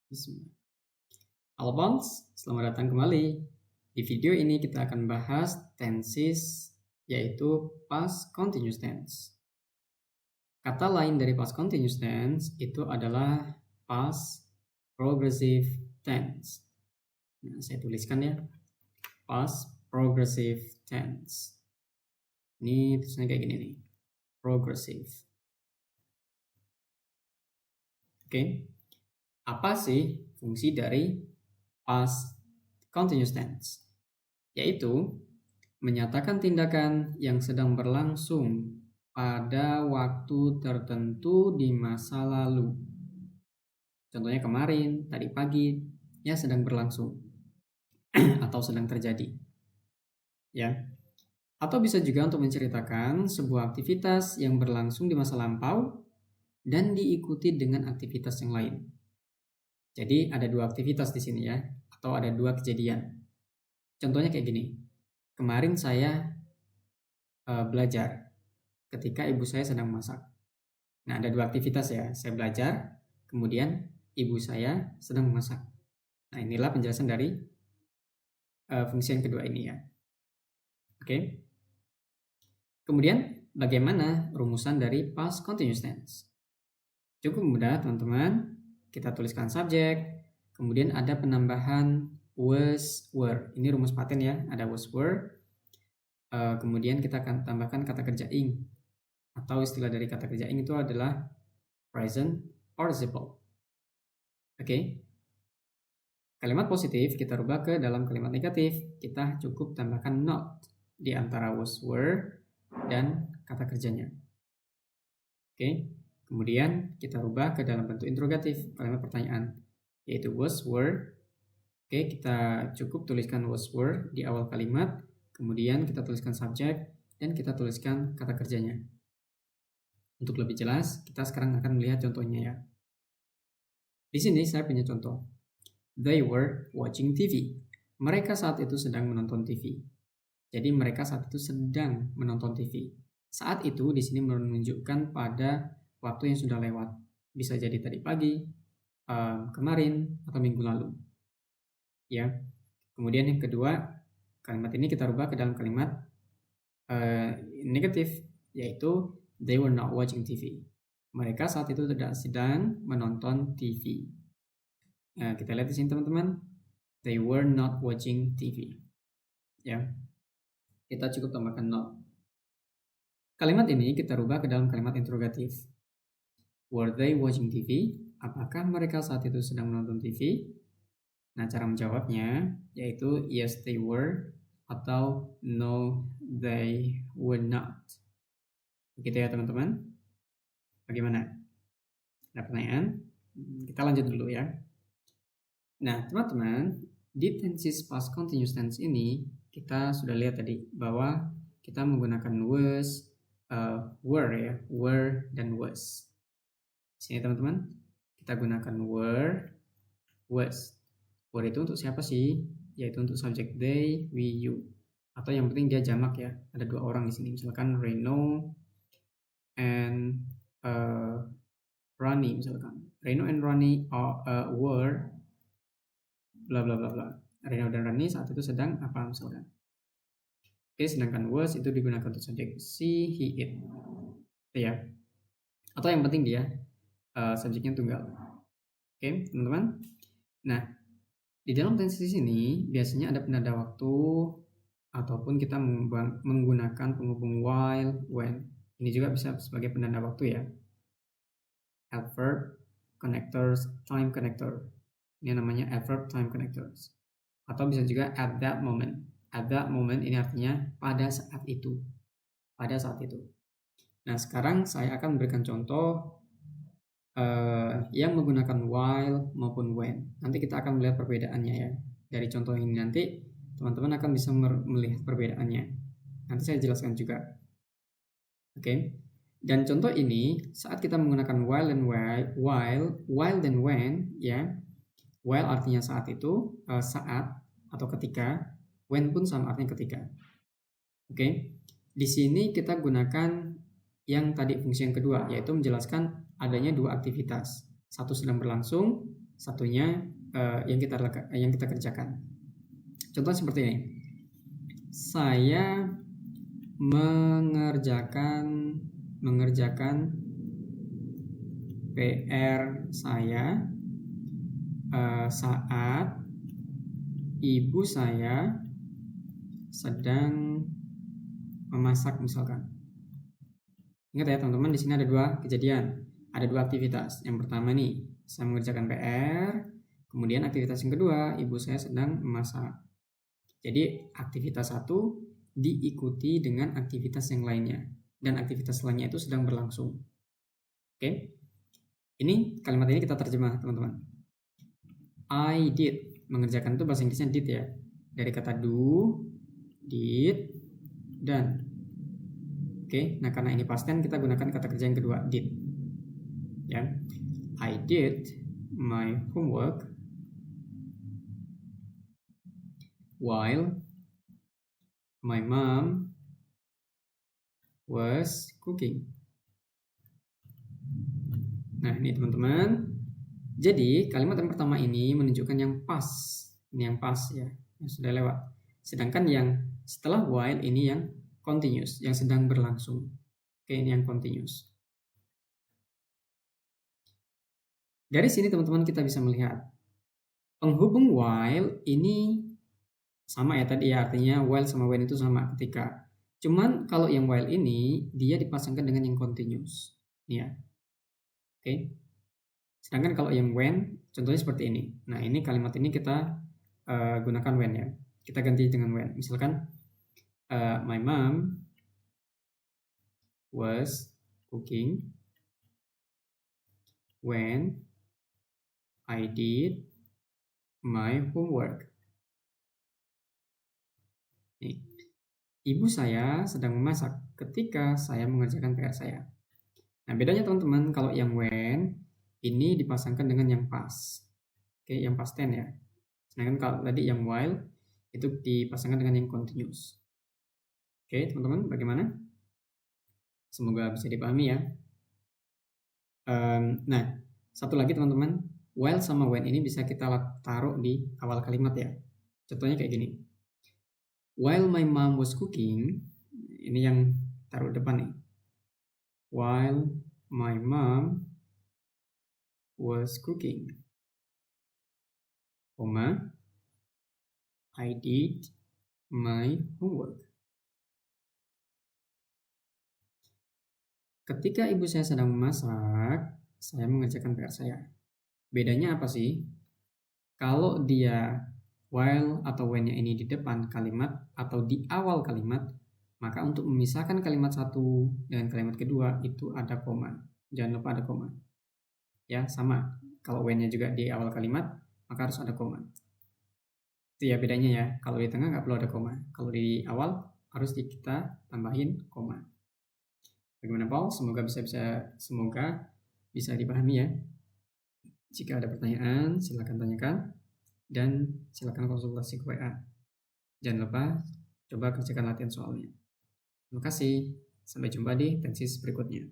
Bismillah. Halo Bonds, selamat datang kembali. Di video ini kita akan bahas tenses, yaitu past continuous tense. Kata lain dari past continuous tense itu adalah past progressive tense. Nah, saya tuliskan ya, past progressive tense. Ini tulisannya kayak gini nih, progressive. Oke, apa sih fungsi dari past continuous tense? Yaitu menyatakan tindakan yang sedang berlangsung pada waktu tertentu di masa lalu. Contohnya kemarin, tadi pagi, ya sedang berlangsung atau sedang terjadi. Ya. Atau bisa juga untuk menceritakan sebuah aktivitas yang berlangsung di masa lampau dan diikuti dengan aktivitas yang lain. Jadi ada dua aktivitas di sini ya, atau ada dua kejadian. Contohnya kayak gini. Kemarin saya belajar ketika ibu saya sedang masak. Nah, ada dua aktivitas ya. Saya belajar, kemudian ibu saya sedang memasak. Nah, inilah penjelasan dari fungsi yang kedua ini ya. Oke. Kemudian, bagaimana rumusan dari past continuous tense? Cukup mudah, teman-teman. Kita tuliskan subjek, kemudian ada penambahan was, were. Ini rumus paten ya, ada was, were. Kemudian kita akan tambahkan kata kerja ing, atau istilah dari kata kerja ing itu adalah present participle. Oke. Kalimat positif kita rubah ke dalam kalimat negatif. Kita cukup tambahkan not di antara was, were dan kata kerjanya. Oke. Kemudian kita rubah ke dalam bentuk interrogatif, kalimat pertanyaan, yaitu was, were. Oke, kita cukup tuliskan was, were di awal kalimat. Kemudian kita tuliskan subjek dan kita tuliskan kata kerjanya. Untuk lebih jelas, kita sekarang akan melihat contohnya ya. Di sini saya punya contoh. They were watching TV. Mereka saat itu sedang menonton TV. Jadi mereka saat itu sedang menonton TV. Saat itu di sini menunjukkan pada waktu yang sudah lewat. Bisa jadi tadi pagi, kemarin, atau minggu lalu. Ya. Kemudian yang kedua, kalimat ini kita rubah ke dalam kalimat negatif, yaitu they were not watching TV. Mereka saat itu tidak sedang menonton TV. Nah, kita lihat di sini teman-teman. They were not watching TV. Ya. Kita cukup tambahkan not. Kalimat ini kita rubah ke dalam kalimat interrogatif. Were they watching TV? Apakah mereka saat itu sedang menonton TV? Nah, cara menjawabnya yaitu yes they were atau no they were not. Begitu ya teman-teman. Bagaimana? Ada pertanyaan? Kita lanjut dulu ya. Nah, teman-teman, di tenses past continuous tense ini kita sudah lihat tadi bahwa kita menggunakan was, were ya, were dan was. Sini teman-teman, kita gunakan were, was. Were itu untuk siapa sih? Yaitu untuk subjek they, we, you. Atau yang penting dia jamak ya. Ada dua orang di sini. Misalkan Reno and Rani misalkan. Reno and Rani were bla bla bla bla. Reno dan Rani saat itu sedang apa misalkan. Oke, sedangkan was itu digunakan untuk subjek she, he, it. Ya. Atau yang penting dia subjeknya tunggal. Oke, teman-teman. Nah, di dalam tenses ini biasanya ada penanda waktu ataupun kita menggunakan penghubung while, when. Ini juga bisa sebagai penanda waktu ya. Adverb, connectors, time connector. Ini namanya adverb time connectors. Atau bisa juga at that moment. At that moment ini artinya pada saat itu. Pada saat itu. Nah, sekarang saya akan memberikan contoh yang menggunakan while maupun when. Nanti kita akan melihat perbedaannya ya. Dari contoh ini nanti teman-teman akan bisa melihat perbedaannya. Nanti saya jelaskan juga. Oke. Dan contoh ini saat kita menggunakan while dan when ya. While artinya saat itu, saat atau ketika, when pun sama artinya ketika. Oke. Di sini kita gunakan yang tadi fungsi yang kedua, yaitu menjelaskan adanya dua aktivitas. Satu sedang berlangsung, satunya yang kita kerjakan. Contoh seperti ini. Saya mengerjakan PR saya saat ibu saya sedang memasak misalkan. Ingat ya teman-teman, di sini ada dua kejadian, ada dua aktivitas. Yang pertama nih, saya mengerjakan PR, kemudian aktivitas yang kedua, ibu saya sedang memasak. Jadi aktivitas satu diikuti dengan aktivitas yang lainnya, dan aktivitas lainnya itu sedang berlangsung. Oke, ini kalimat ini kita terjemah teman-teman. I did, mengerjakan itu bahasa Inggrisnya did ya, dari kata do, did, done. Oke, nah karena ini past tense kita gunakan kata kerja yang kedua, did. Ya, I did my homework while my mom was cooking. Nah ini teman-teman. Jadi kalimat yang pertama ini menunjukkan yang past. Ini yang past ya, yang sudah lewat. Sedangkan yang setelah while ini yang continuous, yang sedang berlangsung. Oke, ini yang continuous. Dari sini teman-teman kita bisa melihat penghubung while ini sama ya tadi ya, artinya while sama when itu sama ketika. Cuman kalau yang while ini dia dipasangkan dengan yang continuous. Ya. Oke. Sedangkan kalau yang when contohnya seperti ini. Nah, ini kalimat ini kita gunakan when ya. Kita ganti dengan when. Misalkan my mom was cooking when I did my homework. Nih, ibu saya sedang memasak ketika saya mengerjakan PR saya. Nah, bedanya teman-teman, kalau yang when ini dipasangkan dengan yang past. Oke, yang past tense ya. Sedangkan kalau tadi yang while itu dipasangkan dengan yang continuous. Oke, teman-teman, bagaimana? Semoga bisa dipahami ya. Nah, satu lagi teman-teman, while sama when ini bisa kita taruh di awal kalimat ya. Contohnya kayak gini. While my mom was cooking, ini yang taruh depan nih. While my mom was cooking, I did my homework. Ketika ibu saya sedang memasak, saya mengerjakan PR saya. Bedanya apa sih? Kalau dia while atau when-nya ini di depan kalimat atau di awal kalimat, maka untuk memisahkan kalimat satu dengan kalimat kedua itu ada koma. Jangan lupa ada koma. Ya, sama. Kalau when-nya juga di awal kalimat, maka harus ada koma. Itu ya bedanya ya. Kalau di tengah nggak perlu ada koma. Kalau di awal harus kita tambahin koma. Bagaimana Paul? Semoga bisa dipahami ya. Jika ada pertanyaan, silakan tanyakan dan silakan konsultasi ke WA. Jangan lupa coba kerjakan latihan soalnya. Terima kasih. Sampai jumpa di tensis berikutnya.